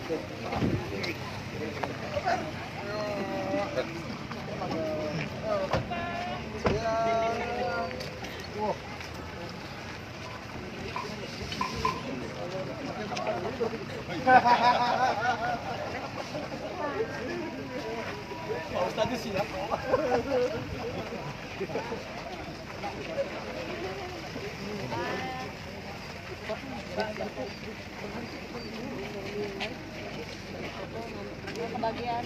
Pak Ustadz siap. Kebagian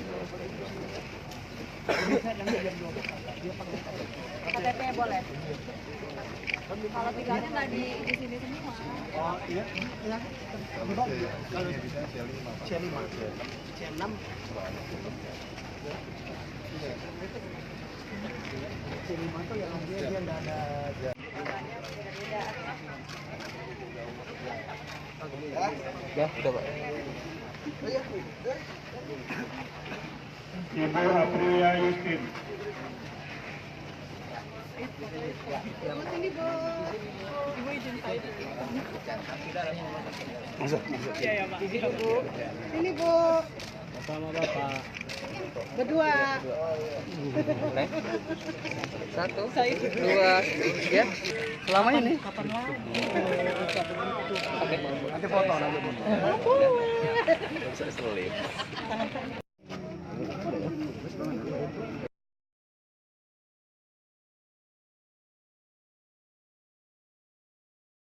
KTP boleh. Kalau tinggalnya nggak di sini semua. Oh iya, iya. Kalau C5, C6. C5 tuh yang dia nggak ada. Ya, udah Pak. Ibu Aprilia Yustin. Sini Bu. Ibu izin saya. Masuk. Iya ya Pak. Sini Bu. Sini Bu. Sama Bapak. Berdua. Satu, dua, ya. Selamanya nih. Kapan lagi? Nanti foto nanti. Bisa selip.